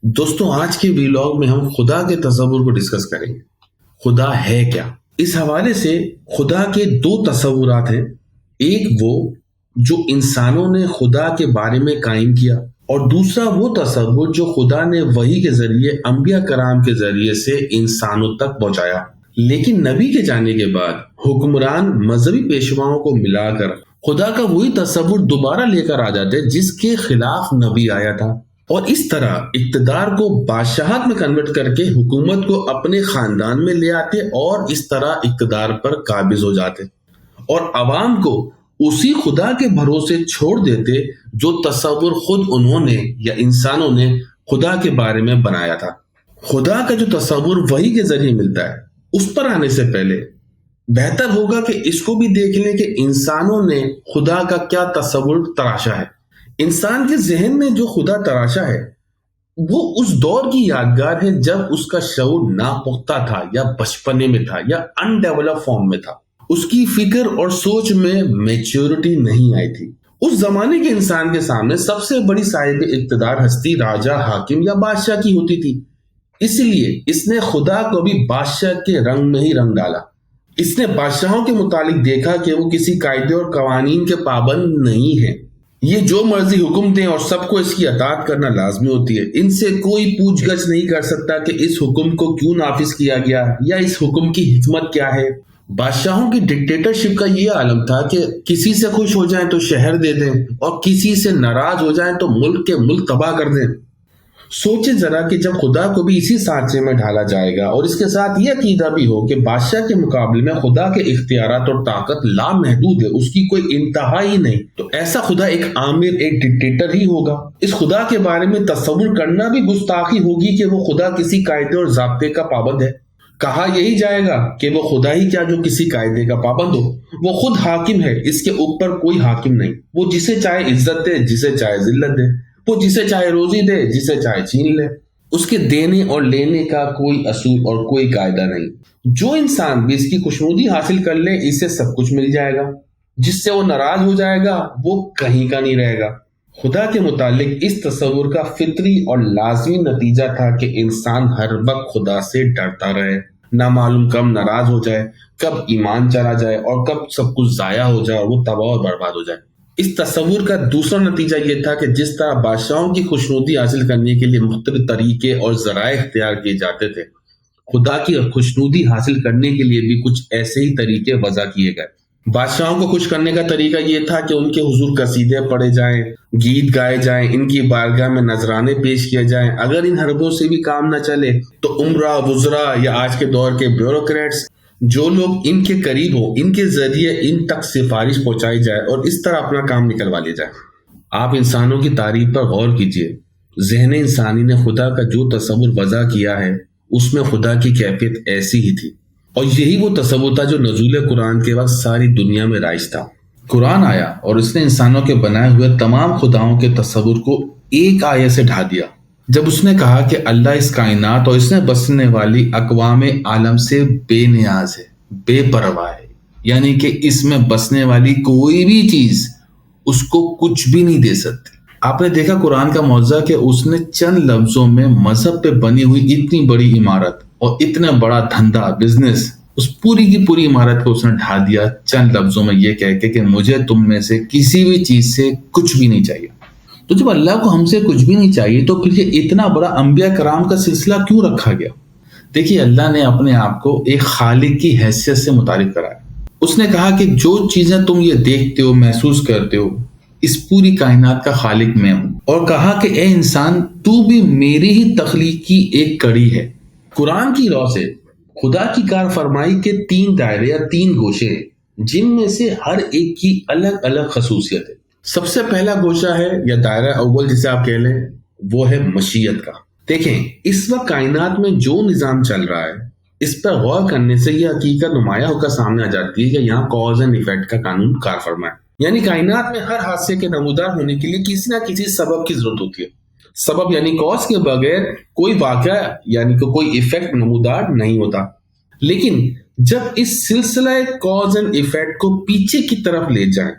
دوستوں، آج کے ویلاگ میں ہم خدا کے تصور کو ڈسکس کریں گے۔ خدا ہے کیا؟ اس حوالے سے خدا کے دو تصورات ہیں۔ ایک وہ جو انسانوں نے خدا کے بارے میں قائم کیا، اور دوسرا وہ تصور جو خدا نے وحی کے ذریعے انبیاء کرام کے ذریعے سے انسانوں تک پہنچایا۔ لیکن نبی کے جانے کے بعد حکمران مذہبی پیشواؤں کو ملا کر خدا کا وہی تصور دوبارہ لے کر آ جاتے جس کے خلاف نبی آیا تھا، اور اس طرح اقتدار کو بادشاہت میں کنورٹ کر کے حکومت کو اپنے خاندان میں لے آتے، اور اس طرح اقتدار پر قابض ہو جاتے اور عوام کو اسی خدا کے بھروسے چھوڑ دیتے جو تصور خود انہوں نے یا انسانوں نے خدا کے بارے میں بنایا تھا۔ خدا کا جو تصور وحی کے ذریعے ملتا ہے، اس پر آنے سے پہلے بہتر ہوگا کہ اس کو بھی دیکھ لیں کہ انسانوں نے خدا کا کیا تصور تراشا ہے۔ انسان کے ذہن میں جو خدا تراشا ہے وہ اس دور کی یادگار ہے جب اس کا شعور ناپختہ تھا، یا بچپنے میں تھا، یا انڈیولپ فارم میں تھا۔ اس کی فکر اور سوچ میں میچورٹی نہیں آئی تھی۔ اس زمانے کے انسان کے سامنے سب سے بڑی صاحب اقتدار ہستی راجا، حاکم یا بادشاہ کی ہوتی تھی۔ اس لیے اس نے خدا کو بھی بادشاہ کے رنگ میں ہی رنگ ڈالا۔ اس نے بادشاہوں کے متعلق دیکھا کہ وہ کسی قاعدے اور قوانین کے پابند نہیں ہیں۔ یہ جو مرضی حکم دیں اور سب کو اس کی اطاعت کرنا لازمی ہوتی ہے۔ ان سے کوئی پوچھ گچھ نہیں کر سکتا کہ اس حکم کو کیوں نافذ کیا گیا یا اس حکم کی حکمت کیا ہے۔ بادشاہوں کی ڈکٹیٹرشپ کا یہ عالم تھا کہ کسی سے خوش ہو جائیں تو شہر دے دیں، اور کسی سے ناراض ہو جائیں تو ملک کے ملک تباہ کر دیں۔ سوچے ذرا کہ جب خدا کو بھی اسی سانچے میں ڈھالا جائے گا، اور اس کے ساتھ یہ عقیدہ بھی ہو کہ بادشاہ کے مقابلے میں خدا کے اختیارات اور طاقت لامحدود ہے، اس کی کوئی انتہا ہی نہیں، تو ایسا خدا ایک آمر، ایک ڈکٹیٹر ہی ہوگا۔ اس خدا کے بارے میں تصور کرنا بھی گستاخی ہوگی کہ وہ خدا کسی قاعدے اور ضابطے کا پابند ہے۔ کہا یہی جائے گا کہ وہ خدا ہی کیا جو کسی قاعدے کا پابند ہو۔ وہ خود حاکم ہے، اس کے اوپر کوئی حاکم نہیں۔ وہ جسے چاہے عزت دے، جسے چاہے ذلت دے، وہ جسے چاہے روزی دے، جسے چاہے چھین لے۔ اس کے دینے اور لینے کا کوئی اصول اور کوئی قاعدہ نہیں۔ جو انسان بھی اس کی خوشنودی حاصل کر لے، اسے سب کچھ مل جائے گا۔ جس سے وہ ناراض ہو جائے گا وہ کہیں کا نہیں رہے گا۔ خدا کے متعلق اس تصور کا فطری اور لازمی نتیجہ تھا کہ انسان ہر وقت خدا سے ڈرتا رہے، نہ معلوم کب ناراض ہو جائے، کب ایمان چلا جائے، اور کب سب کچھ ضائع ہو جائے اور وہ تباہ اور برباد ہو جائے۔ اس تصور کا دوسرا نتیجہ یہ تھا کہ جس طرح بادشاہوں کی خوشنودی حاصل کرنے کے لیے مختلف طریقے اور ذرائع اختیار کیے جاتے تھے، خدا کی خوشنودی حاصل کرنے کے لیے بھی کچھ ایسے ہی طریقے وضع کیے گئے۔ بادشاہوں کو خوش کرنے کا طریقہ یہ تھا کہ ان کے حضور قصیدے پڑھے جائیں، گیت گائے جائیں، ان کی بارگاہ میں نذرانے پیش کیے جائیں۔ اگر ان حربوں سے بھی کام نہ چلے تو عمرہ، وزراء یا آج کے دور کے بیوروکریٹس، جو لوگ ان کے قریب ہوں، ان کے ذریعے ان تک سفارش پہنچائی جائے اور اس طرح اپنا کام نکلوا لیا جائے۔ آپ انسانوں کی تعریف پر غور کیجئے۔ ذہن انسانی نے خدا کا جو تصور وضع کیا ہے، اس میں خدا کی کیفیت ایسی ہی تھی، اور یہی وہ تصور تھا جو نزول قرآن کے وقت ساری دنیا میں رائج تھا۔ قرآن آیا اور اس نے انسانوں کے بنائے ہوئے تمام خداؤں کے تصور کو ایک آیت سے ڈھا دیا، جب اس نے کہا کہ اللہ اس کائنات اور اس میں بسنے والی اقوام عالم سے بے نیاز ہے، بے پرواہ ہے، یعنی کہ اس میں بسنے والی کوئی بھی چیز اس کو کچھ بھی نہیں دے سکتی۔ آپ نے دیکھا قرآن کا معجزہ کہ اس نے چند لفظوں میں مذہب پہ بنی ہوئی اتنی بڑی عمارت اور اتنا بڑا دھندا، بزنس، اس پوری کی پوری عمارت کو اس نے ڈھا دیا چند لفظوں میں یہ کہہ کے کہ مجھے تم میں سے کسی بھی چیز سے کچھ بھی نہیں چاہیے۔ تو جب اللہ کو ہم سے کچھ بھی نہیں چاہیے تو پھر یہ اتنا بڑا انبیاء کرام کا سلسلہ کیوں رکھا گیا؟ دیکھیے، اللہ نے اپنے آپ کو ایک خالق کی حیثیت سے متعارف کرایا۔ اس نے کہا کہ جو چیزیں تم یہ دیکھتے ہو، محسوس کرتے ہو، اس پوری کائنات کا خالق میں ہوں، اور کہا کہ اے انسان، تو بھی میری ہی تخلیق کی ایک کڑی ہے۔ قرآن کی رو سے خدا کی کار فرمائی کے 3 دائرے یا 3 گوشے ہیں، جن میں سے ہر ایک کی الگ الگ خصوصیت ہے۔ سب سے پہلا گوشہ ہے یا دائرہ اول جسے آپ کہہ لیں، وہ ہے مشیت کا۔ دیکھیں، اس وقت کائنات میں جو نظام چل رہا ہے، اس پر غور کرنے سے یہ حقیقت نمایاں ہو کر سامنے آ جاتی ہے کہ یہاں کاز اینڈ ایفیکٹ کا قانون کار فرما ہے۔ یعنی کائنات میں ہر حادثے کے نمودار ہونے کے لیے کسی نہ کسی سبب کی ضرورت ہوتی ہے۔ سبب یعنی کاز کے بغیر کوئی واقعہ یعنی کہ کوئی ایفیکٹ نمودار نہیں ہوتا۔ لیکن جب اس سلسلہ کاز اینڈ ایفیکٹ کو پیچھے کی طرف لے جائیں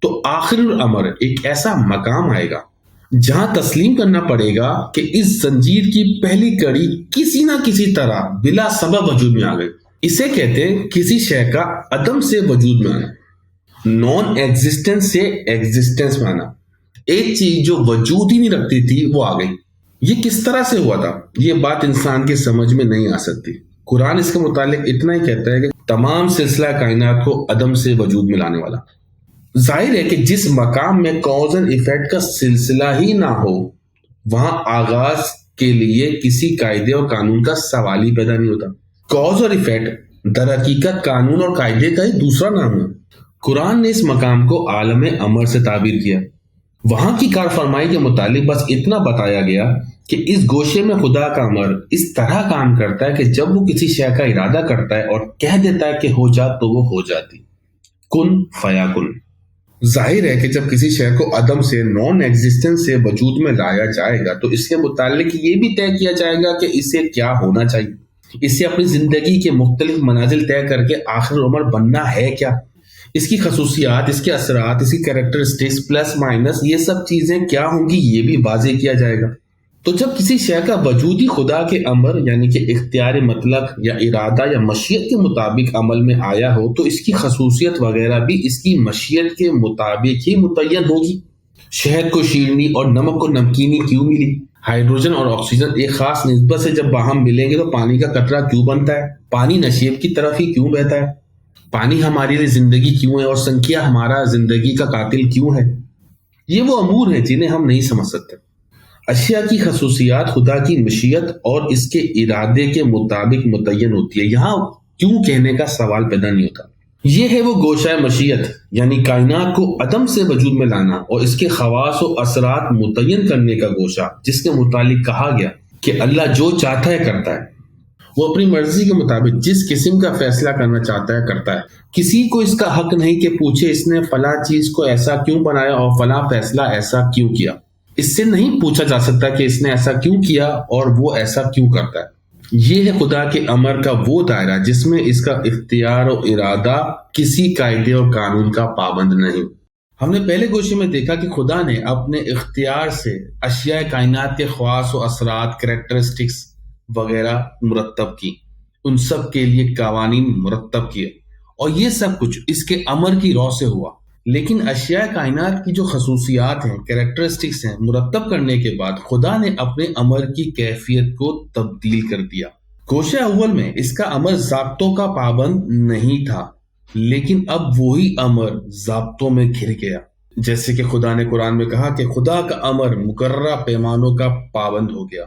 تو آخر الامر ایک ایسا مقام آئے گا جہاں تسلیم کرنا پڑے گا کہ اس زنجیر کی پہلی کڑی کسی نہ کسی طرح بلا سبب وجود میں آ گئی. اسے کہتے ہیں کسی شے کا عدم سے وجود میں آنا. نان ایگزسٹنس سے ایگزسٹنس میں آنا. ایک چیز جو وجود ہی نہیں رکھتی تھی وہ آ گئی. یہ کس طرح سے ہوا تھا؟ یہ بات انسان کی سمجھ میں نہیں آ سکتی. قرآن اس کے متعلق اتنا ہی کہتا ہے کہ تمام سلسلہ کائنات کو عدم سے وجود میں لانے والا. ظاہر ہے کہ جس مقام میں کاز اینڈ ایفیکٹ کا سلسلہ ہی نہ ہو وہاں آغاز کے لیے کسی قاعدے اور قانون کا سوال ہی پیدا نہیں ہوتا. کاز اور ایفیکٹ در حقیقت قانون اور قاعدے کا ہی دوسرا نام ہے. قرآن نے اس مقام کو عالم امر سے تعبیر کیا. وہاں کی کار فرمائی کے متعلق بس اتنا بتایا گیا کہ اس گوشے میں خدا کا امر اس طرح کام کرتا ہے کہ جب وہ کسی شے کا ارادہ کرتا ہے اور کہہ دیتا ہے کہ ہو جا تو وہ ہو جاتی. کن فیاکن. ظاہر ہے کہ جب کسی شے کو عدم سے نان ایگزسٹنس سے وجود میں لایا جائے گا تو اس کے متعلق یہ بھی طے کیا جائے گا کہ اسے کیا ہونا چاہیے. اسے اپنی زندگی کے مختلف منازل طے کر کے آخر عمر بننا ہے کیا. اس کی خصوصیات، اس کے اثرات، اس کی کریکٹرسٹکس پلس مائنس یہ سب چیزیں کیا ہوں گی یہ بھی واضح کیا جائے گا. تو جب کسی شے کا وجود ہی خدا کے امر یعنی کہ اختیار مطلق یا ارادہ یا مشیت کے مطابق عمل میں آیا ہو تو اس کی خصوصیت وغیرہ بھی اس کی مشیت کے مطابق ہی متعین ہوگی. شہد کو شیرنی اور نمک کو نمکینی کیوں ملی؟ ہائیڈروجن اور آکسیجن ایک خاص نسبت سے جب باہم ملیں گے تو پانی کا قطرہ کیوں بنتا ہے؟ پانی نشیب کی طرف ہی کیوں بہتا ہے؟ پانی ہمارے لیے زندگی کیوں ہے اور سنکھیا ہمارا زندگی کا قاتل کیوں ہے؟ یہ وہ امور ہیں جنہیں ہم نہیں سمجھ سکتے. اشیاء کی خصوصیات خدا کی مشیت اور اس کے ارادے کے مطابق متعین ہوتی ہے. یہاں کیوں کہنے کا سوال پیدا نہیں ہوتا. یہ ہے وہ گوشہ مشیت یعنی کائنات کو عدم سے وجود میں لانا اور اس کے خواص و اثرات متعین کرنے کا گوشہ جس کے متعلق کہا گیا کہ اللہ جو چاہتا ہے کرتا ہے. وہ اپنی مرضی کے مطابق جس قسم کا فیصلہ کرنا چاہتا ہے کرتا ہے. کسی کو اس کا حق نہیں کہ پوچھے اس نے فلاں چیز کو ایسا کیوں بنایا اور فلاں فیصلہ ایسا کیوں کیا. اس سے نہیں پوچھا جا سکتا کہ اس نے ایسا کیوں کیا اور وہ ایسا کیوں کرتا ہے. یہ ہے خدا کے امر کا وہ دائرہ جس میں اس کا اختیار و ارادہ کسی قاعدے اور قانون کا پابند نہیں. ہم نے پہلے گوشے میں دیکھا کہ خدا نے اپنے اختیار سے اشیاء کائنات کے خواص و اثرات کریکٹرسٹکس وغیرہ مرتب کی. ان سب کے لیے قوانین مرتب کیے اور یہ سب کچھ اس کے امر کی رو سے ہوا. لیکن اشیاء کائنات کی جو خصوصیات ہیں کریکٹرسٹکس ہیں مرتب کرنے کے بعد خدا نے اپنے امر کی کیفیت کو تبدیل کر دیا. گوشہ اول میں اس کا امر ضابطوں کا پابند نہیں تھا لیکن اب وہی امر ضابطوں میں گھر گیا. جیسے کہ خدا نے قرآن میں کہا کہ خدا کا امر مقررہ پیمانوں کا پابند ہو گیا.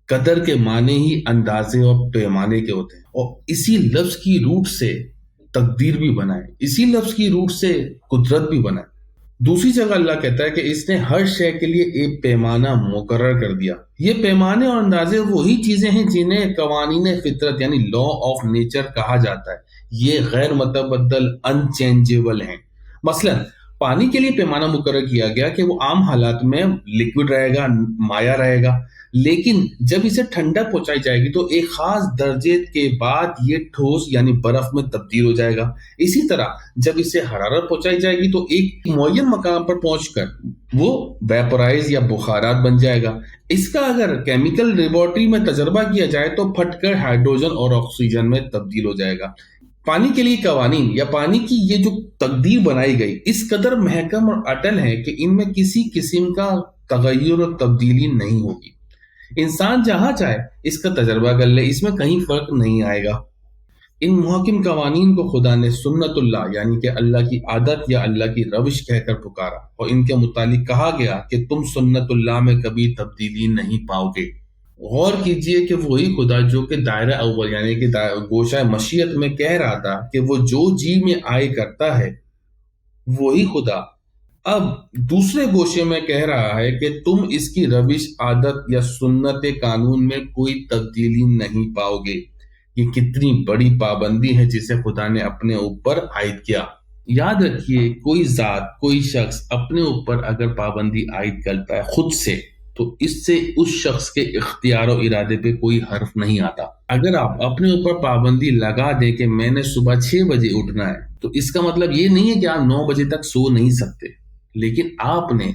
قدر کے معنی ہی اندازے اور پیمانے کے ہوتے ہیں اور اسی لفظ کی روٹ سے تقدیر بھی بنائے، اسی لفظ کی روٹ سے قدرت بھی بنائے. دوسری جگہ اللہ کہتا ہے کہ اس نے ہر شے کے لیے ایک پیمانہ مقرر کر دیا. یہ پیمانے اور اندازے وہی چیزیں ہیں جنہیں قوانین فطرت یعنی لا آف نیچر کہا جاتا ہے. یہ غیر متبدل انچینجیبل ہیں. مثلا پانی کے لیے پیمانہ مقرر کیا گیا کہ وہ عام حالات میں لکوڈ رہے گا، مائع رہے گا، لیکن جب اسے ٹھنڈک پہنچائی جائے گی تو ایک خاص درجے کے بعد یہ ٹھوس یعنی برف میں تبدیل ہو جائے گا. اسی طرح جب اسے حرارت پہنچائی جائے گی تو ایک معین مقام پر پہنچ کر وہ ویپورائز یا بخارات بن جائے گا. اس کا اگر کیمیکل لیبارٹری میں تجربہ کیا جائے تو پھٹ کر ہائیڈروجن اور آکسیجن میں تبدیل ہو جائے گا. پانی کے لیے قوانین یا پانی کی یہ جو تقدیر بنائی گئی اس قدر محکم اور اٹل ہے کہ ان میں کسی قسم کا تغیر اور تبدیلی نہیں ہوگی. انسان جہاں چاہے اس کا تجربہ کر لے، اس میں کہیں فرق نہیں آئے گا. ان محکم قوانین کو خدا نے سنت اللہ یعنی کہ اللہ کی عادت یا اللہ کی روش کہہ کر پکارا اور ان کے متعلق کہا گیا کہ تم سنت اللہ میں کبھی تبدیلی نہیں پاؤ گے. غور کیجئے کہ وہی خدا جو کہ دائرہ اول یعنی کہ گوشہ مشیت میں کہہ رہا تھا کہ وہ جو جی میں آئے کرتا ہے، وہی خدا اب دوسرے گوشے میں کہہ رہا ہے کہ تم اس کی روش عادت یا سنت قانون میں کوئی تبدیلی نہیں پاؤ گے. یہ کتنی بڑی پابندی ہے جسے خدا نے اپنے اوپر عائد کیا. یاد رکھیے کوئی ذات کوئی شخص اپنے اوپر اگر پابندی عائد کرتا ہے خود سے تو اس سے اس شخص کے اختیار و ارادے پہ کوئی حرف نہیں آتا. اگر آپ اپنے اوپر پابندی لگا دیں کہ میں نے صبح 6 بجے اٹھنا ہے تو اس کا مطلب یہ نہیں ہے کہ آپ 9 بجے تک سو نہیں سکتے، لیکن آپ نے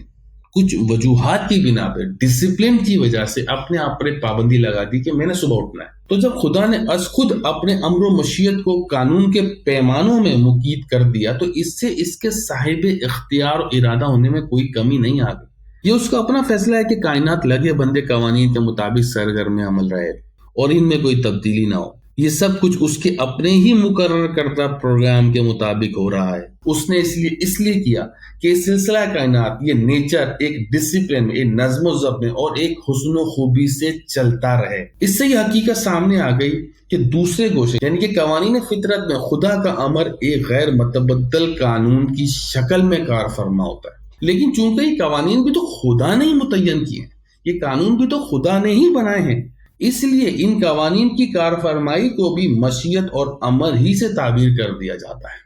کچھ وجوہات کی بنا پہ، ڈسپلن کی وجہ سے اپنے آپ پر ایک پابندی لگا دی کہ میں نے صبح اٹھنا ہے. تو جب خدا نے از خود اپنے امر و مشیت کو قانون کے پیمانوں میں مقید کر دیا تو اس سے اس کے صاحب اختیار و ارادہ ہونے میں کوئی کمی نہیں آ گئی. یہ اس کا اپنا فیصلہ ہے کہ کائنات لگے بندے قوانین کے مطابق سرگرم عمل رہے اور ان میں کوئی تبدیلی نہ ہو. یہ سب کچھ اس کے اپنے ہی مقرر کردہ پروگرام کے مطابق ہو رہا ہے. اس نے اس لیے کیا کہ سلسلہ کائنات، یہ نیچر ایک ڈسپلن، ایک نظم و ضبط اور ایک حسن و خوبی سے چلتا رہے. اس سے یہ حقیقت سامنے آ گئی کہ دوسرے گوشے یعنی کہ قوانین فطرت میں خدا کا امر ایک غیر متبدل قانون کی شکل میں کار فرما ہوتا ہے. لیکن چونکہ یہ قوانین بھی تو خدا نے ہی متعین کیے ہیں، یہ قانون بھی تو خدا نے ہی بنائے ہیں، اس لیے ان قوانین کی کار فرمائی کو بھی مشیت اور امر ہی سے تعبیر کر دیا جاتا ہے.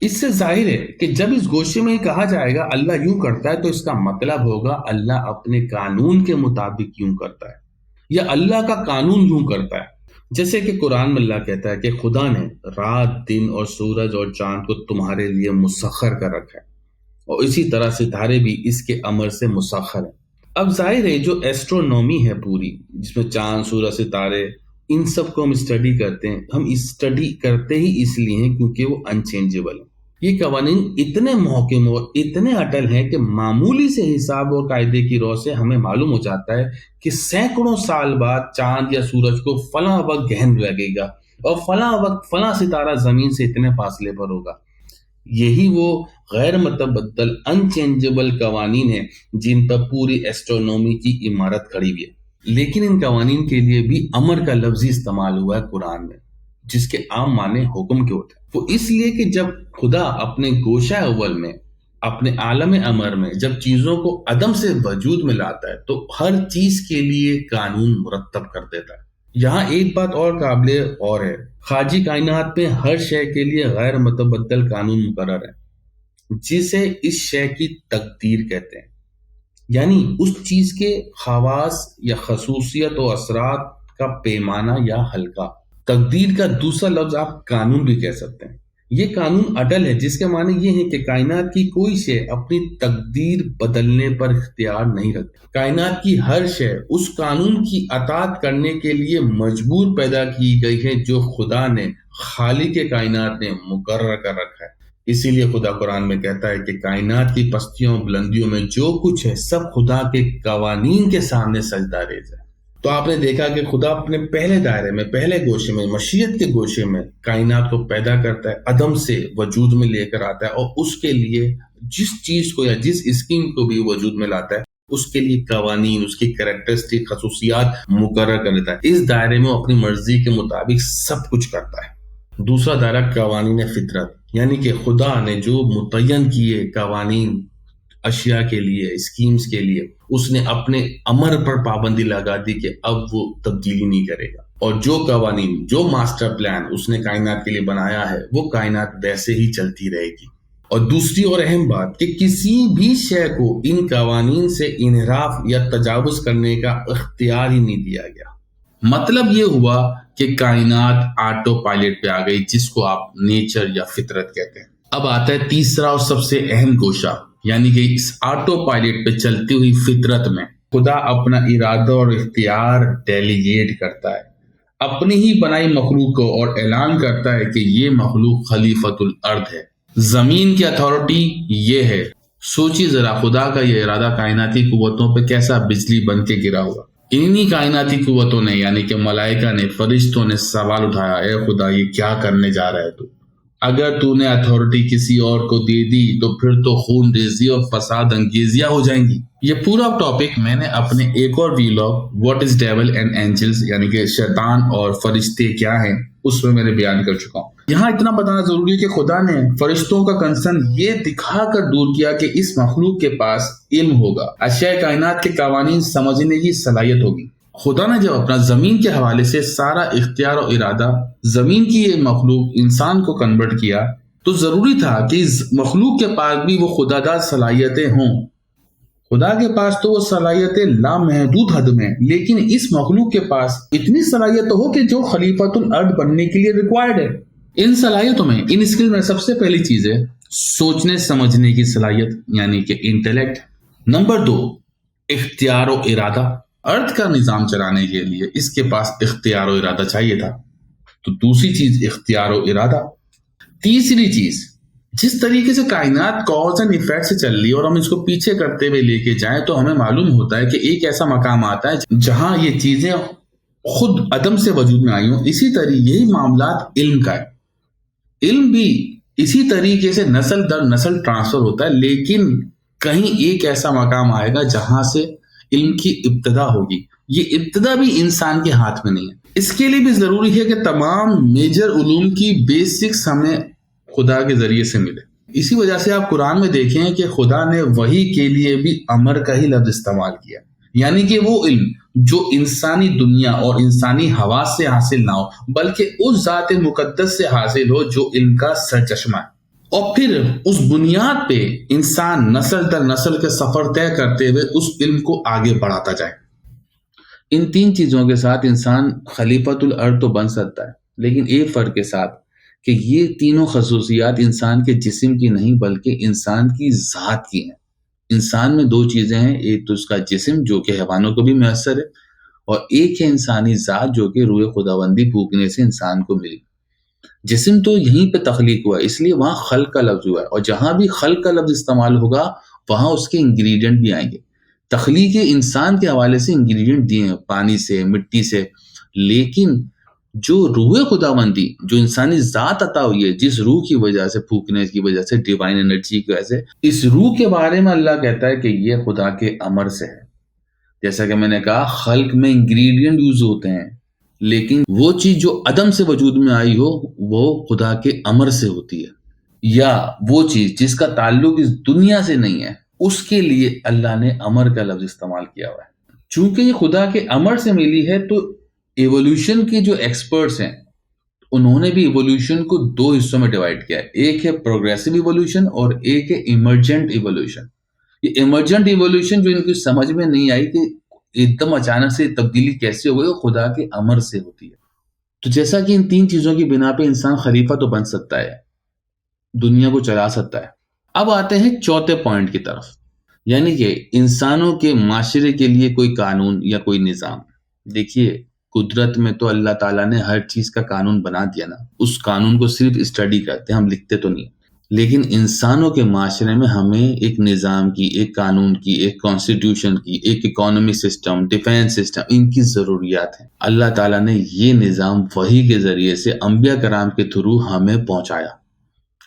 اس سے ظاہر ہے کہ جب اس گوشے میں کہا جائے گا اللہ یوں کرتا ہے تو اس کا مطلب ہوگا اللہ اپنے قانون کے مطابق یوں کرتا ہے یا اللہ کا قانون یوں کرتا ہے. جیسے کہ قرآن میں اللہ کہتا ہے کہ خدا نے رات، دن اور سورج اور چاند کو تمہارے لیے مسخر کر رکھا ہے اور اسی طرح ستارے بھی اس کے امر سے مسخر ہیں. اب ظاہر ہے جو ایسٹرونومی ہے پوری، جس میں چاند، سورج، ستارے، ان سب کو ہم اسٹڈی کرتے ہیں، ہم اسٹڈی کرتے ہی اس لیے ہیں کیونکہ وہ انچینجبل ہیں. یہ قوانین اتنے محکم اور اتنے اٹل ہیں کہ معمولی سے حساب اور قاعدے کی رو سے ہمیں معلوم ہو جاتا ہے کہ سینکڑوں سال بعد چاند یا سورج کو فلاں وقت گہن لگے گا اور فلاں وقت فلاں ستارہ زمین سے اتنے فاصلے پر ہوگا. یہی وہ غیر متبدل انچینجبل قوانین ہیں جن پر پوری ایسٹرونومی کی عمارت کھڑی ہوئی ہے. لیکن ان قوانین کے لیے بھی امر کا لفظی استعمال ہوا ہے قرآن میں، جس کے عام معنی حکم کے ہوتے ہیں. وہ اس لیے کہ جب خدا اپنے گوشہ اول میں، اپنے عالم امر میں جب چیزوں کو عدم سے وجود میں لاتا ہے تو ہر چیز کے لیے قانون مرتب کر دیتا ہے. یہاں ایک بات اور قابل اور ہے، خارجی کائنات میں ہر شے کے لیے غیر متبدل قانون مقرر ہے جسے اس شے کی تقدیر کہتے ہیں، یعنی اس چیز کے خواص یا خصوصیت و اثرات کا پیمانہ یا حلقہ. تقدیر کا دوسرا لفظ آپ قانون بھی کہہ سکتے ہیں. یہ قانون اٹل ہے جس کے معنی یہ ہے کہ کائنات کی کوئی شے اپنی تقدیر بدلنے پر اختیار نہیں رکھتی. کائنات کی ہر شے اس قانون کی اطاعت کرنے کے لیے مجبور پیدا کی گئی ہے جو خدا نے، خالق کائنات نے مقرر کر رکھا ہے. اسی لیے خدا قرآن میں کہتا ہے کہ کائنات کی پستیوں بلندیوں میں جو کچھ ہے سب خدا کے قوانین کے سامنے سجدہ ریز ہے. تو آپ نے دیکھا کہ خدا اپنے پہلے دائرے میں، پہلے گوشے میں، مشیت کے گوشے میں کائنات کو پیدا کرتا ہے، عدم سے وجود میں لے کر آتا ہے اور اس کے لیے جس چیز کو یا جس اسکیم کو بھی وجود میں لاتا ہے اس کے لیے قوانین، اس کی کریکٹرسٹک خصوصیات مقرر کر دیتا ہے. اس دائرے میں اپنی مرضی کے مطابق سب کچھ کرتا ہے. دوسرا دائرہ قوانین فطرت، یعنی کہ خدا نے جو متعین کیے قوانین اشیاء کے لیے، اسکیمز کے لیے، اس نے اپنے امر پر پابندی لگا دی کہ اب وہ تبدیلی نہیں کرے گا، اور جو قوانین، جو ماسٹر پلان اس نے کائنات کے لیے بنایا ہے وہ کائنات ویسے ہی چلتی رہے گی. اور دوسری اور اہم بات کہ کسی بھی شے کو ان قوانین سے انحراف یا تجاوز کرنے کا اختیار ہی نہیں دیا گیا. مطلب یہ ہوا کہ کائنات آٹو پائلٹ پہ آ گئی، جس کو آپ نیچر یا فطرت کہتے ہیں. اب آتا ہے تیسرا اور سب سے اہم گوشہ، یعنی کہ اس آٹو پائلٹ پہ چلتی ہوئی فطرت میں خدا اپنا ارادہ اور اختیار ڈیلیگیٹ کرتا ہے اپنی ہی بنائی مخلوق کو، اور اعلان کرتا ہے کہ یہ مخلوق خلیفۃ الارض ہے، زمین کی اتھارٹی یہ ہے. سوچی ذرا خدا کا یہ ارادہ کائناتی قوتوں پہ کیسا بجلی بن کے گرا ہوا. انہی کائناتی قوتوں نے، یعنی کہ ملائکہ نے، فرشتوں نے سوال اٹھایا، اے خدا یہ کیا کرنے جا رہا ہے تو؟ اگر تو نے اتھارٹی کسی اور کو دے دی تو پھر تو خون ریزی اور فساد انگیزیاں ہو جائیں گی. یہ پورا ٹاپک میں نے اپنے ایک اور vlog what is devil and angels, یعنی کہ شیطان اور فرشتے کیا ہیں، اس میں نے بیان کر چکا ہوں. یہاں اتنا بتانا ضروری ہے کہ خدا نے فرشتوں کا کنسرن یہ دکھا کر دور کیا کہ اس مخلوق کے پاس علم ہوگا، اشیاء کائنات کے قوانین سمجھنے کی صلاحیت ہوگی. خدا نے جب اپنا زمین کے حوالے سے سارا اختیار و ارادہ زمین کی یہ مخلوق انسان کو کنورٹ کیا تو ضروری تھا کہ اس مخلوق کے پاس بھی وہ خدا داد صلاحیتیں ہوں. خدا کے پاس تو وہ صلاحیتیں لامحدود حد میں، لیکن اس مخلوق کے پاس اتنی صلاحیت ہو کہ جو خلیفۃ الارض بننے کے لیے ریکوائرڈ ہے. ان صلاحیتوں میں، ان اسکل میں سب سے پہلی چیز ہے سوچنے سمجھنے کی صلاحیت، یعنی کہ انٹیلیکٹ. نمبر 2، اختیار و ارادہ. ارتھ کا نظام چلانے کے لیے اس کے پاس اختیار و ارادہ چاہیے تھا. تو دوسری چیز اختیار و ارادہ. تیسری چیز، جس طریقے سے کائنات کاز اینڈ ایفیکٹ سے چل رہی ہے اور ہم اس کو پیچھے کرتے ہوئے لے کے جائیں تو ہمیں معلوم ہوتا ہے کہ ایک ایسا مقام آتا ہے جہاں یہ چیزیں خود عدم سے وجود میں آئی ہوں. اسی طریقے یہی معاملات علم کا ہے. علم بھی اسی طریقے سے نسل در نسل ٹرانسفر ہوتا ہے، لیکن کہیں ایک ایسا مقام آئے گا جہاں سے علم کی ابتدا ہوگی. یہ ابتدا بھی انسان کے ہاتھ میں نہیں ہے. اس کے لیے بھی ضروری ہے کہ تمام میجر علوم کی بیسکس ہمیں خدا کے ذریعے سے ملے. اسی وجہ سے آپ قرآن میں دیکھیں کہ خدا نے وحی کے لیے بھی امر کا ہی لفظ استعمال کیا، یعنی کہ وہ علم جو انسانی دنیا اور انسانی حواس سے حاصل نہ ہو بلکہ اس ذات مقدس سے حاصل ہو جو علم کا سرچشمہ ہے، اور پھر اس بنیاد پہ انسان نسل در نسل کے سفر طے کرتے ہوئے اس علم کو آگے بڑھاتا جائے. ان 3 چیزوں کے ساتھ انسان خلیفۃ الارض تو بن سکتا ہے، لیکن ایک فرق کے ساتھ کہ یہ تینوں خصوصیات انسان کے جسم کی نہیں بلکہ انسان کی ذات کی ہیں. انسان میں 2 چیزیں ہیں، ایک تو اس کا جسم جو کہ حیوانوں کو بھی میسر ہے، اور ایک ہے انسانی ذات جو کہ روح خداوندی پھونکنے سے انسان کو ملی. جسم تو یہیں پہ تخلیق ہوا ہے، اس لیے وہاں خلق کا لفظ ہوا ہے، اور جہاں بھی خلق کا لفظ استعمال ہوگا وہاں اس کے انگریڈینٹ بھی آئیں گے. تخلیق انسان کے حوالے سے انگریڈینٹ دیے ہیں پانی سے، مٹی سے، لیکن جو روح خداوندی جو انسانی ذات عطا ہوئی ہے، جس روح کی وجہ سے پھونکنے کی وجہ سے ڈیوائن انرجی کی وجہ سے، اس روح کے بارے میں اللہ کہتا ہے کہ یہ خدا کے امر سے ہے. جیسا کہ میں نے کہا خلق میں انگریڈینٹ یوز ہوتے ہیں، لیکن وہ چیز جو عدم سے وجود میں آئی ہو وہ خدا کے امر سے ہوتی ہے، یا وہ چیز جس کا تعلق اس دنیا سے نہیں ہے اس کے لیے اللہ نے امر کا لفظ استعمال کیا ہوا ہے. چونکہ یہ خدا کے امر سے ملی ہے تو ایوولوشن کے جو ایکسپرٹس ہیں انہوں نے بھی ایوولوشن کو 2 حصوں میں ڈیوائڈ کیا ہے. ایک ہے پروگریسو ایوولوشن اور ایک ہے ایمرجنٹ ایوولوشن. یہ ایمرجنٹ ایوولوشن جو ان کی سمجھ میں نہیں آئی کہ ایک دم اچانک سے تبدیلی کیسے ہو گئی، خدا کے امر سے ہوتی ہے. تو جیسا کہ ان 3 چیزوں کی بنا پہ انسان خلیفہ تو بن سکتا ہے، دنیا کو چلا سکتا ہے. اب آتے ہیں چوتھے پوائنٹ کی طرف، یعنی کہ انسانوں کے معاشرے کے لیے کوئی قانون یا کوئی نظام. دیکھیے قدرت میں تو اللہ تعالیٰ نے ہر چیز کا قانون بنا دیا نا، اس قانون کو صرف اسٹڈی کرتے ہیں، ہم لکھتے تو نہیں. لیکن انسانوں کے معاشرے میں ہمیں ایک نظام کی، ایک قانون کی، ایک کانسٹیٹیوشن کی، ایک اکانومی سسٹم، ڈیفینس سسٹم، ان کی ضروریات ہیں. اللہ تعالیٰ نے یہ نظام وحی کے ذریعے سے انبیاء کرام کے تھرو ہمیں پہنچایا.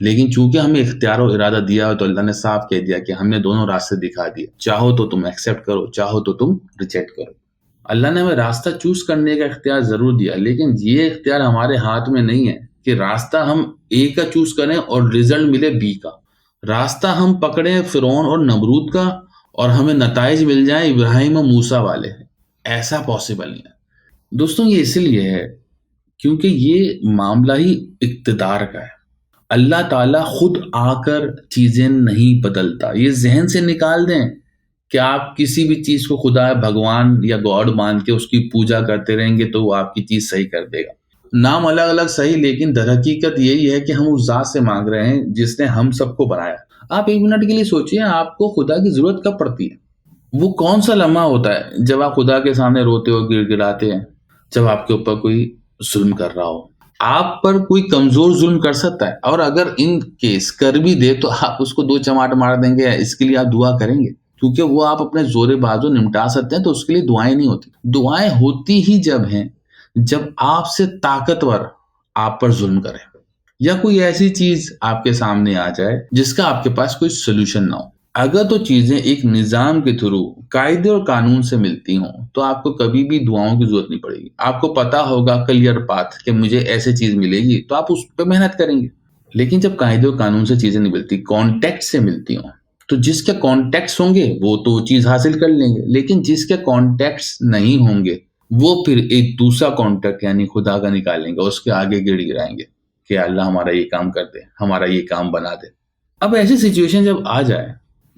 لیکن چونکہ ہمیں اختیار و ارادہ دیا تو اللہ نے صاف کہہ دیا کہ ہم نے دونوں راستے دکھا دیے، چاہو تو تم ایکسیپٹ کرو، چاہو تو تم ریجیکٹ کرو. اللہ نے ہمیں راستہ چوز کرنے کا اختیار ضرور دیا، لیکن یہ اختیار ہمارے ہاتھ میں نہیں ہے کہ راستہ ہم اے کا چوز کریں اور رزلٹ ملے بی کا. راستہ ہم پکڑیں فرعون اور نمرود کا اور ہمیں نتائج مل جائیں ابراہیم و موسیٰ والے. ایسا پاسبل نہیں ہے دوستوں. یہ اس لیے ہے کیونکہ یہ معاملہ ہی اقتدار کا ہے. اللہ تعالیٰ خود آ کر چیزیں نہیں بدلتا. یہ ذہن سے نکال دیں کہ آپ کسی بھی چیز کو خدا بھگوان یا گاڈ مان کے اس کی پوجا کرتے رہیں گے تو وہ آپ کی چیز صحیح کر دے گا. نام الگ الگ صحیح، لیکن در حقیقت یہی ہے کہ ہم اس ذات سے مانگ رہے ہیں جس نے ہم سب کو بنایا. آپ 1 منٹ کے لیے سوچئے آپ کو خدا کی ضرورت کب پڑتی ہے؟ وہ کون سا لمحہ ہوتا ہے جب آپ خدا کے سامنے روتے ہو، گڑ گڑاتے ہیں، جب آپ کے اوپر کوئی ظلم کر رہا ہو. آپ پر کوئی کمزور ظلم کر سکتا ہے، اور اگر ان کیس کر بھی دے تو آپ اس کو 2 چماٹ مار دیں گے. اس کے لیے آپ دعا کریں گے کیونکہ وہ آپ اپنے زور بازو نمٹا سکتے ہیں، تو اس کے لیے دعائیں نہیں ہوتی. دعائیں ہوتی ہی جب ہیں جب آپ سے طاقتور آپ پر ظلم کرے یا کوئی ایسی چیز آپ کے سامنے آ جائے جس کا آپ کے پاس کوئی سولوشن نہ ہو. اگر تو چیزیں ایک نظام کے تھرو قاعدے اور قانون سے ملتی ہوں تو آپ کو کبھی بھی دعاؤں کی ضرورت نہیں پڑے گی. آپ کو پتا ہوگا کلیئر پاتھ کہ مجھے ایسے چیز ملے گی تو آپ اس پہ محنت کریں گے. لیکن جب قاعدے اور قانون سے چیزیں نہیں ملتی، کانٹیکٹ سے ملتی ہوں، تو جس کے کانٹیکٹس ہوں گے وہ تو چیز حاصل کر لیں گے، لیکن جس کے کانٹیکٹس نہیں ہوں گے وہ پھر ایک دوسرا کانٹیکٹ یعنی خدا کا نکالیں گے، اس کے آگے گڑ گڑائیں گے کہ اللہ ہمارا یہ کام کر دے، ہمارا یہ کام بنا دے. اب ایسی سچویشن جب آ جائے،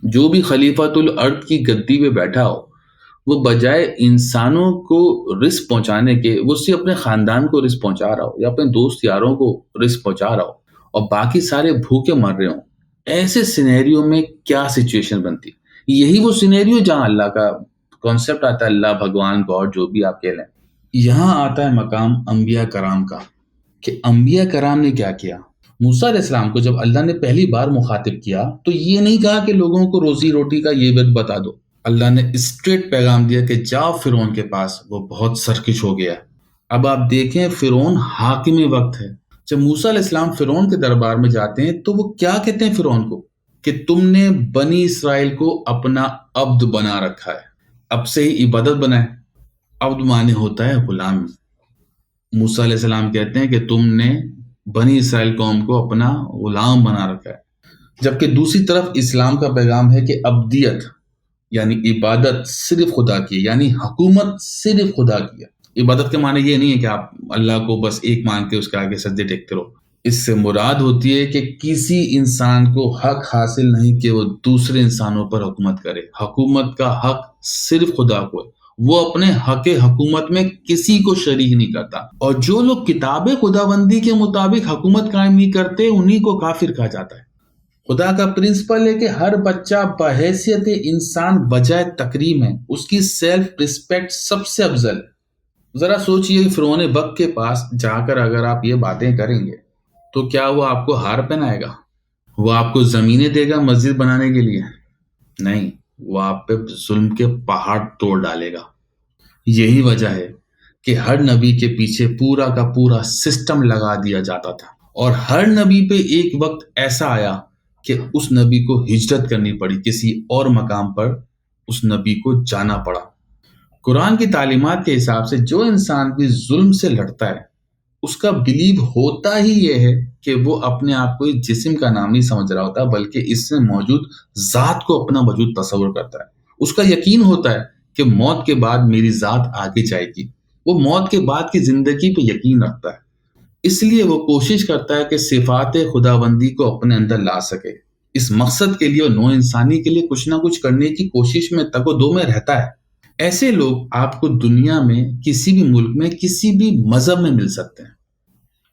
جو بھی خلیفۃ الارض کی گدی پہ بیٹھا ہو وہ بجائے انسانوں کو رزق پہنچانے کے وہ صرف اپنے خاندان کو رزق پہنچا رہا ہو یا اپنے دوست یاروں کو رزق پہنچا رہا ہو اور باقی سارے بھوکے مر رہے ہوں، ایسے سینیریو میں کیا سچویشن بنتی؟ یہی وہ سینیریو جہاں اللہ کا کانسیپٹ آتا ہے، اللہ، بھگوان، گاڈ، جو بھی آپ کہہ لیں۔ یہاں آتا ہے مقام انبیاء کرام کا، کہ انبیاء کرام نے کیا کیا۔ موسیٰ علیہ السلام کو جب اللہ نے پہلی بار مخاطب کیا تو یہ نہیں کہا کہ لوگوں کو روزی روٹی کا یہ بتا دو، اللہ نے اسٹریٹ پیغام دیا کہ جاؤ فرعون کے پاس، وہ بہت سرکش ہو گیا۔ اب آپ دیکھیں فرعون حاکم وقت ہے، جب موسیٰ علیہ السلام فرعون کے دربار میں جاتے ہیں تو وہ کیا کہتے ہیں فرعون کو، کہ تم نے بنی اسرائیل کو اپنا عبد بنا رکھا ہے، اب سے ہی عبادت بنائے۔ عبد معنی ہوتا ہے غلام۔ موسیٰ علیہ السلام کہتے ہیں کہ تم نے بنی اسرائیل قوم کو اپنا غلام بنا رکھا ہے، جبکہ دوسری طرف اسلام کا پیغام ہے کہ عبدیت یعنی عبادت صرف خدا کی، یعنی حکومت صرف خدا کی ہے۔ عبادت کے معنی یہ نہیں ہے کہ آپ اللہ کو بس ایک مان کے اس کے آگے سجدے ٹیکتے رہو، اس سے مراد ہوتی ہے کہ کسی انسان کو حق حاصل نہیں کہ وہ دوسرے انسانوں پر حکومت کرے، حکومت کا حق صرف خدا کو ہے، وہ اپنے حق حکومت میں کسی کو شریک نہیں کرتا، اور جو لوگ کتاب خداوندی کے مطابق حکومت قائم نہیں کرتے انہی کو کافر کہا جاتا ہے۔ خدا کا پرنسپل ہے کہ ہر بچہ بحیثیت انسان بجائے تکریم ہے، اس کی سیلف رسپیکٹ سب سے افضل ہے۔ ذرا سوچئے فرعون بک کے پاس جا کر اگر آپ یہ باتیں کریں گے تو کیا وہ آپ کو ہار پہنائے گا؟ وہ آپ کو زمینیں دے گا مسجد بنانے کے لیے؟ نہیں، وہ آپ پہ ظلم کے پہاڑ توڑ ڈالے گا۔ یہی وجہ ہے کہ ہر نبی کے پیچھے پورا کا پورا سسٹم لگا دیا جاتا تھا، اور ہر نبی پہ ایک وقت ایسا آیا کہ اس نبی کو ہجرت کرنی پڑی، کسی اور مقام پر اس نبی کو جانا پڑا۔ قرآن کی تعلیمات کے حساب سے جو انسان بھی ظلم سے لڑتا ہے اس کا بلیو ہوتا ہی یہ ہے کہ وہ اپنے آپ کو اس جسم کا نام نہیں سمجھ رہا ہوتا، بلکہ اس میں موجود ذات کو اپنا وجود تصور کرتا ہے۔ اس کا یقین ہوتا ہے کہ موت کے بعد میری ذات آگے جائے گی، وہ موت کے بعد کی زندگی پہ یقین رکھتا ہے، اس لیے وہ کوشش کرتا ہے کہ صفات خداوندی کو اپنے اندر لا سکے۔ اس مقصد کے لیے اور نوع انسانی کے لیے کچھ نہ کچھ کرنے کی کوشش میں تگ و دو میں رہتا ہے۔ ایسے لوگ آپ کو دنیا میں کسی بھی ملک میں کسی بھی مذہب میں مل سکتے ہیں،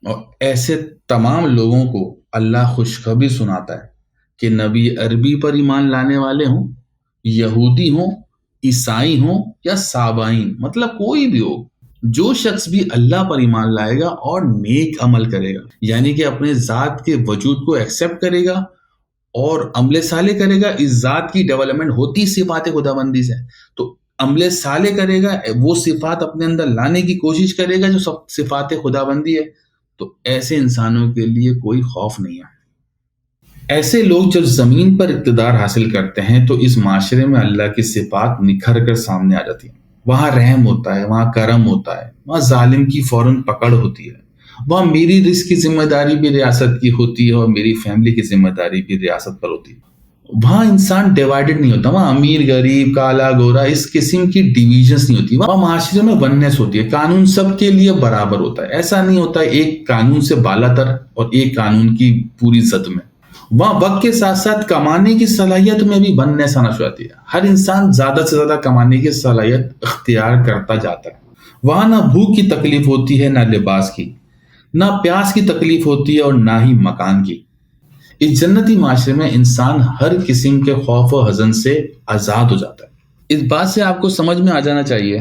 اور ایسے تمام لوگوں کو اللہ خوشخبری سناتا ہے کہ نبی عربی پر ایمان لانے والے ہوں، یہودی ہوں، عیسائی ہوں یا سابائین، مطلب کوئی بھی ہو، جو شخص بھی اللہ پر ایمان لائے گا اور نیک عمل کرے گا، یعنی کہ اپنے ذات کے وجود کو ایکسیپٹ کرے گا اور عمل صالح کرے گا۔ اس ذات کی ڈیولپمنٹ ہوتی صفات خداوندی سے، تو عمل صالح کرے گا، وہ صفات اپنے اندر لانے کی کوشش کرے گا جو سب صفات خداوندی ہے، تو ایسے انسانوں کے لیے کوئی خوف نہیں ہے۔ ایسے لوگ جب زمین پر اقتدار حاصل کرتے ہیں تو اس معاشرے میں اللہ کی صفات نکھر کر سامنے آ جاتی ہیں۔ وہاں رحم ہوتا ہے، وہاں کرم ہوتا ہے، وہاں ظالم کی فوراً پکڑ ہوتی ہے، وہاں میری رزق کی ذمہ داری بھی ریاست کی ہوتی ہے اور میری فیملی کی ذمہ داری بھی ریاست پر ہوتی ہے۔ وہاں انسان ڈیوائیڈڈ نہیں ہوتا، وہاں امیر غریب کالا گورا اس قسم کی ڈیویژنز نہیں ہوتی، وہاں معاشرے میں وننس ہوتی ہے، قانون سب کے لیے برابر ہوتا ہے۔ ایسا نہیں ہوتا ایک قانون سے بالا تر اور ایک قانون کی پوری زد میں۔ وہاں وقت کے ساتھ ساتھ کمانے کی صلاحیت میں بھی وننس آنا شروع ہوتی ہے، ہر انسان زیادہ سے زیادہ کمانے کی صلاحیت اختیار کرتا جاتا ہے۔ وہاں نہ بھوک کی تکلیف ہوتی ہے، نہ لباس کی، نہ پیاس کی تکلیف ہوتی ہے اور نہ ہی مکان کی۔ اس جنتی معاشرے میں انسان ہر قسم کے خوف و حزن سے آزاد ہو جاتا ہے۔ اس بات سے آپ کو سمجھ میں آ جانا چاہیے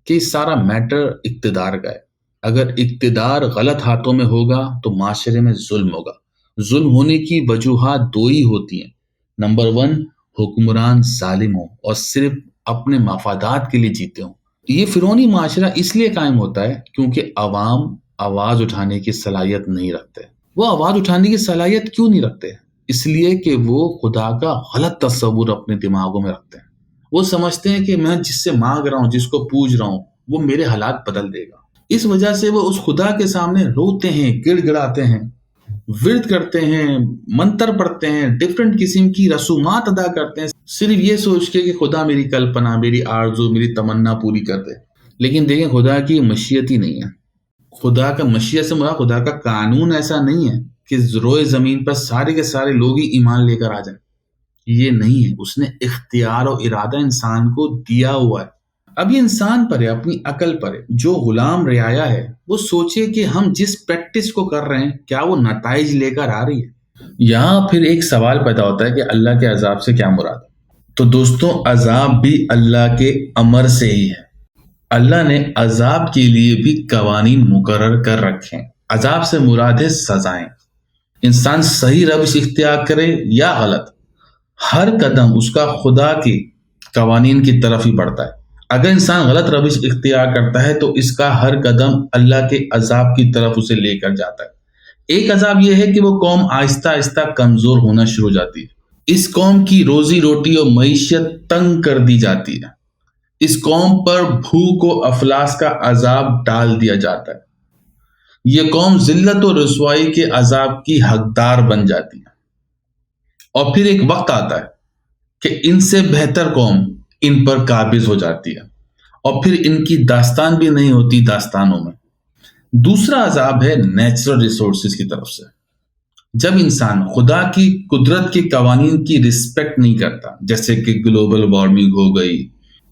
کہ اس سارا میٹر اقتدار کا ہے۔ اگر اقتدار غلط ہاتھوں میں ہوگا تو معاشرے میں ظلم ہوگا۔ ظلم ہونے کی وجوہات دو ہی ہوتی ہیں۔ نمبر 1، حکمران ظالم ہوں اور صرف اپنے مفادات کے لیے جیتے ہوں۔ یہ فرعونی معاشرہ اس لیے قائم ہوتا ہے کیونکہ عوام آواز اٹھانے کی صلاحیت نہیں رکھتے۔ وہ آواز اٹھانے کی صلاحیت کیوں نہیں رکھتے؟ اس لیے کہ وہ خدا کا غلط تصور اپنے دماغوں میں رکھتے ہیں۔ وہ سمجھتے ہیں کہ میں جس سے مانگ رہا ہوں، جس کو پوج رہا ہوں، وہ میرے حالات بدل دے گا۔ اس وجہ سے وہ اس خدا کے سامنے روتے ہیں، گڑ گڑاتے ہیں، ورد کرتے ہیں، منتر پڑھتے ہیں، ڈفرینٹ قسم کی رسومات ادا کرتے ہیں، صرف یہ سوچ کے کہ خدا میری کلپنا، میری آرزو، میری تمنا پوری کر دے۔ لیکن دیکھیں خدا کی مشیت ہی نہیں ہے۔ خدا کا مشیت سے مراد خدا کا قانون ایسا نہیں ہے کہ روئے زمین پر سارے کے سارے لوگ ہی ایمان لے کر آ جائیں۔ یہ نہیں ہے، اس نے اختیار و ارادہ انسان کو دیا ہوا ہے۔ اب یہ انسان پر ہے، اپنی عقل پر ہے۔ جو غلام رعایا ہے وہ سوچے کہ ہم جس پریکٹس کو کر رہے ہیں کیا وہ نتائج لے کر آ رہی ہے۔ یہاں پھر ایک سوال پیدا ہوتا ہے کہ اللہ کے عذاب سے کیا مراد ہے؟ تو دوستوں عذاب بھی اللہ کے امر سے ہی ہے. اللہ نے عذاب کے لیے بھی قوانین مقرر کر رکھے ہیں. عذاب سے مراد ہے سزائیں. انسان صحیح روش اختیار کرے یا غلط، ہر قدم اس کا خدا کے قوانین کی طرف ہی بڑھتا ہے. اگر انسان غلط روش اختیار کرتا ہے تو اس کا ہر قدم اللہ کے عذاب کی طرف اسے لے کر جاتا ہے. ایک عذاب یہ ہے کہ وہ قوم آہستہ آہستہ کمزور ہونا شروع ہو جاتی ہے. اس قوم کی روزی روٹی اور معیشت تنگ کر دی جاتی ہے. اس قوم پر بھوک و افلاس کا عذاب ڈال دیا جاتا ہے. یہ قوم ذلت و رسوائی کے عذاب کی حقدار بن جاتی ہے. اور پھر ایک وقت آتا ہے کہ ان سے بہتر قوم ان پر قابض ہو جاتی ہے اور پھر ان کی داستان بھی نہیں ہوتی داستانوں میں. دوسرا عذاب ہے نیچرل ریسورسز کی طرف سے. جب انسان خدا کی قدرت کے قوانین کی رسپیکٹ نہیں کرتا، جیسے کہ گلوبل وارمنگ ہو گئی،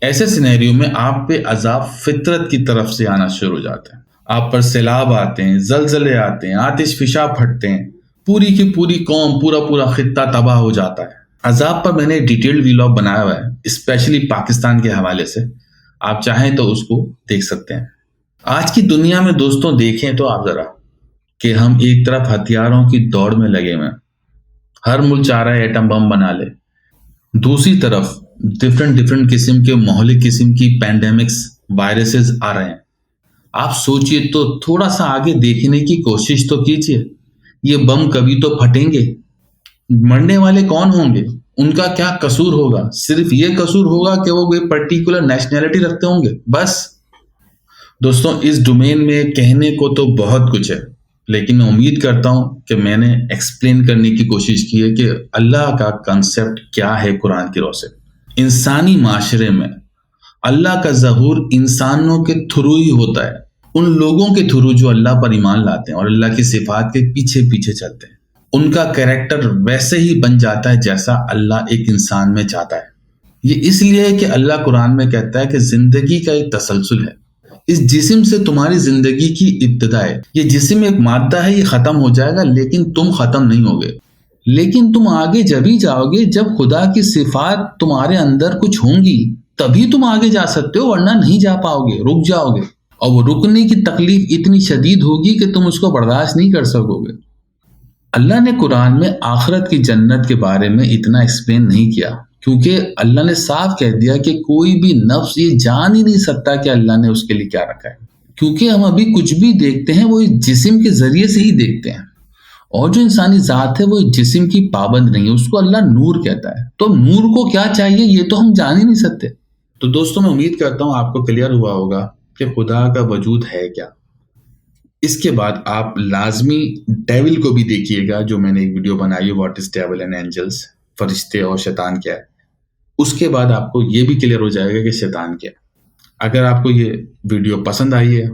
ایسے سینیریو میں آپ پہ عذاب فطرت کی طرف سے آنا شروع ہو جاتے ہیں. آپ پر سیلاب آتے ہیں، زلزلے آتے ہیں، آتش فشاں پھٹتے ہیں، پوری کی پوری قوم، پورا خطہ تباہ ہو جاتا ہے. عذاب پر میں نے ڈیٹیلڈ ویلاگ بنایا ہوا ہے، اسپیشلی پاکستان کے حوالے سے. آپ چاہیں تو اس کو دیکھ سکتے ہیں. آج کی دنیا میں دوستوں دیکھیں تو آپ ذرا کہ ہم ایک طرف ہتھیاروں کی دوڑ میں لگے ہوئے ہیں، ہر ملک چاہ رہا ہے ایٹم بم بنا لے. دوسری طرف ڈفرنٹ قسم کے مہلک قسم کی پینڈیمکس، وائرسز آ رہے ہیں. آپ سوچئے تو تھوڑا سا آگے دیکھنے کی کوشش تو کیجئے. یہ بم کبھی تو پھٹیں گے. مرنے والے کون ہوں گے؟ ان کا کیا قصور ہوگا؟ صرف یہ قصور ہوگا کہ وہ کوئی پرٹیکولر نیشنلٹی رکھتے ہوں گے، بس. دوستوں اس ڈومین میں کہنے کو تو بہت کچھ ہے، لیکن میں امید کرتا ہوں کہ میں نے ایکسپلین کرنے کی کوشش کی ہے کہ اللہ کا کنسپٹ کیا ہے قرآن کی روح سے. انسانی معاشرے میں اللہ کا ظہور انسانوں کے تھرو ہی ہوتا ہے، ان لوگوں کے تھرو جو اللہ پر ایمان لاتے ہیں اور اللہ کی صفات کے پیچھے چلتے ہیں. ان کا کریکٹر ویسے ہی بن جاتا ہے جیسا اللہ ایک انسان میں چاہتا ہے. یہ اس لیے کہ اللہ قرآن میں کہتا ہے کہ زندگی کا ایک تسلسل ہے. اس جسم سے تمہاری زندگی کی ابتدا ہے. یہ جسم ایک مادہ ہے، یہ ختم ہو جائے گا، لیکن تم ختم نہیں ہوگے. لیکن تم آگے جب ہی جاؤ گے جب خدا کی صفات تمہارے اندر کچھ ہوں گی، تبھی تم آگے جا سکتے ہو، ورنہ نہیں جا پاؤ گے، رک جاؤ گے. اور وہ رکنے کی تکلیف اتنی شدید ہوگی کہ تم اس کو برداشت نہیں کر سکو گے. اللہ نے قرآن میں آخرت کی جنت کے بارے میں اتنا ایکسپلین نہیں کیا، کیونکہ اللہ نے صاف کہہ دیا کہ کوئی بھی نفس یہ جان ہی نہیں سکتا کہ اللہ نے اس کے لیے کیا رکھا ہے. کیونکہ ہم ابھی کچھ بھی دیکھتے ہیں وہ اس جسم کے ذریعے سے ہی دیکھتے ہیں، اور جو انسانی ذات ہے وہ اس جسم کی پابند نہیں ہے. اس کو اللہ نور کہتا ہے. تو نور کو کیا چاہیے یہ تو ہم جان ہی نہیں سکتے. تو دوستوں میں امید کرتا ہوں آپ کو کلیئر ہوا ہوگا کہ خدا کا وجود ہے کیا. اس کے بعد آپ لازمی ڈیول کو بھی دیکھیے گا، جو میں نے ایک ویڈیو بنائی ہے، what is devil and angels, فرشتے اور شیطان کیا ہے. اس کے بعد آپ کو یہ بھی کلیئر ہو جائے گا کہ شیطان کیا ہے. اگر آپ کو یہ ویڈیو پسند آئی ہے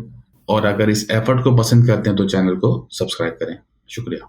اور اگر اس ایفرٹ کو پسند کرتے ہیں تو چینل کو سبسکرائب کریں. شکریہ.